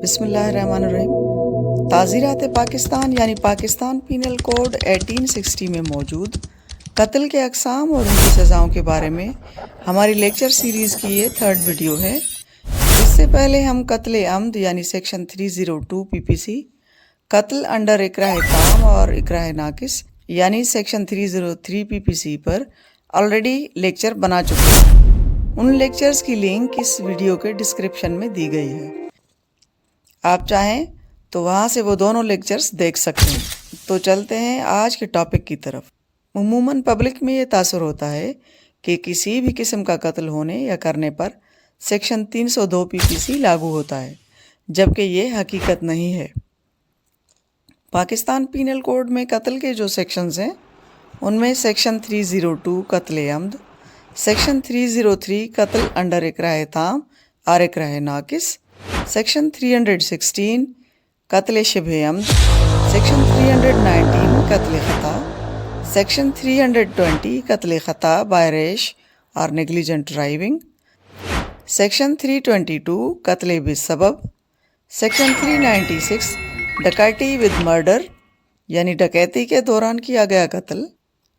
بسم اللہ الرحمن الرحیم۔ تعزیرات پاکستان یعنی پاکستان پینل کوڈ 1860 میں موجود قتل کے اقسام اور ان کی سزاؤں کے بارے میں ہماری لیکچر سیریز کی یہ 3rd ویڈیو ہے۔ اس سے پہلے ہم قتل عمد یعنی سیکشن 302 PPC، قتل انڈر اکراہ تام اور اکراہ ناقص یعنی سیکشن 303 PPC پر آلریڈی لیکچر بنا چکے ہیں۔ ان لیکچرز کی لنک اس ویڈیو کے ڈسکرپشن میں دی گئی ہے، آپ چاہیں تو وہاں سے وہ دونوں لیکچرز دیکھ سکتے ہیں۔ تو چلتے ہیں آج کے ٹاپک کی طرف۔ عموماً پبلک میں یہ تاثر ہوتا ہے کہ کسی بھی قسم کا قتل ہونے یا کرنے پر سیکشن 302 PPC لاگو ہوتا ہے، جبکہ یہ حقیقت نہیں ہے۔ پاکستان پینل کوڈ میں قتل کے جو سیکشنز ہیں ان میں سیکشن 302 قتل عمد، سیکشن 303 قتل انڈر اکراہ تام اور اکراہ ناقص، سیکشن 316 قتل شبہ عمد، سیکشن 319 قتل خطا، سیکشن 320 قتل خطا بائی ریش اور نیگلیجنٹ ڈرائیونگ، سیکشن 322 قتل بسبب، سیکشن 396 ڈکیتی ود مرڈر یعنی ڈکیتی کے دوران کیا گیا قتل،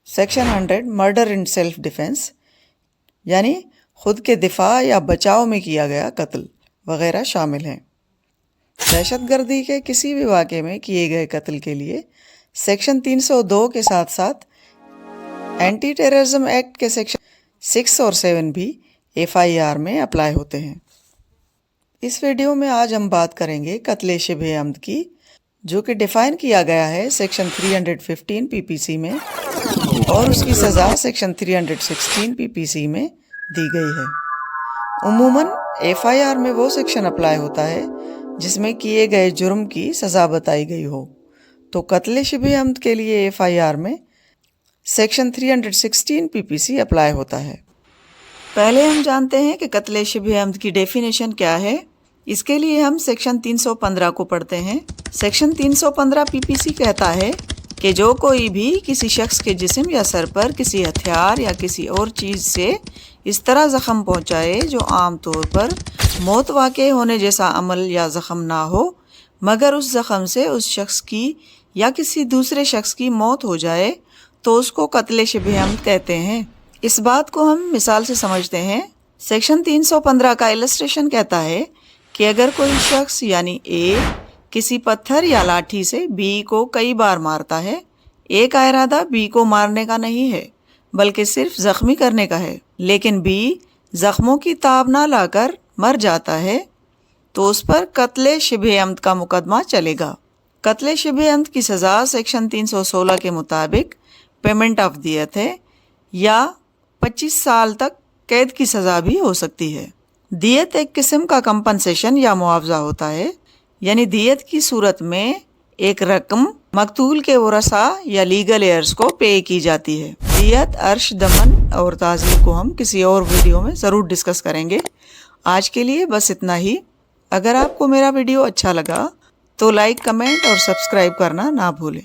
section 100 murder in self defence یعنی خود کے دفاع یا بچاؤ میں کیا گیا قتل وغیرہ شامل ہیں۔ دہشت گردی کے کسی بھی واقعے میں کیے گئے قتل کے لیے سیکشن 302 کے ساتھ ساتھ اینٹی ٹیررزم ایکٹ کے سیکشن 6 اور 7 بھی FIR میں اپلائی ہوتے ہیں۔ اس ویڈیو میں آج ہم بات کریں گے قتل شبہ عمد کی، جو کہ ڈیفائن کیا گیا ہے سیکشن 315 PPC میں اور اس کی سزا سیکشن 316 PPC میں دی گئی ہے۔ عموماً FIR میں وہ سیکشن اپلائی ہوتا ہے جس میں کیے گئے جرم کی سزا بتائی گئی ہو، تو قتل شبہ عمد کے لیے FIR میں سیکشن 316 PPC اپلائی ہوتا ہے۔ پہلے ہم جانتے ہیں کہ قتل شبہ عمد کی ڈیفینیشن کیا ہے۔ اس کے لیے ہم سیکشن 315 کو پڑھتے ہیں۔ سیکشن 315 PPC کہتا ہے کہ جو کوئی بھی کسی شخص کے جسم یا سر پر کسی ہتھیار یا کسی اور چیز سے اس طرح زخم پہنچائے جو عام طور پر موت واقع ہونے جیسا عمل یا زخم نہ ہو، مگر اس زخم سے اس شخص کی یا کسی دوسرے شخص کی موت ہو جائے تو اس کو قتل شبہ عمد کہتے ہیں۔ اس بات کو ہم مثال سے سمجھتے ہیں۔ سیکشن 315 کا السٹریشن کہتا ہے کہ اگر کوئی شخص یعنی A کسی پتھر یا لاٹھی سے B کو کئی بار مارتا ہے، A کا ارادہ B کو مارنے کا نہیں ہے بلکہ صرف زخمی کرنے کا ہے، لیکن B زخموں کی تاب نہ لا کر مر جاتا ہے تو اس پر قتل شبہ عمد کا مقدمہ چلے گا۔ قتل شبہ عمد کی سزا سیکشن 316 کے مطابق پیمنٹ آف دیت ہے یا 25 سال تک قید کی سزا بھی ہو سکتی ہے۔ دیت ایک قسم کا کمپنسیشن یا معاوضہ ہوتا ہے، یعنی دیت کی صورت میں ایک رقم مقتول کے ورثاء یا لیگل ایئرز کو پے کی جاتی ہے۔ دیت، عرش، دمن اور تعزیر کو ہم کسی اور ویڈیو میں ضرور ڈسکس کریں گے۔ آج کے لیے بس اتنا ہی۔ اگر آپ کو میرا ویڈیو اچھا لگا تو لائک، کمنٹ اور سبسکرائب کرنا نہ بھولیں۔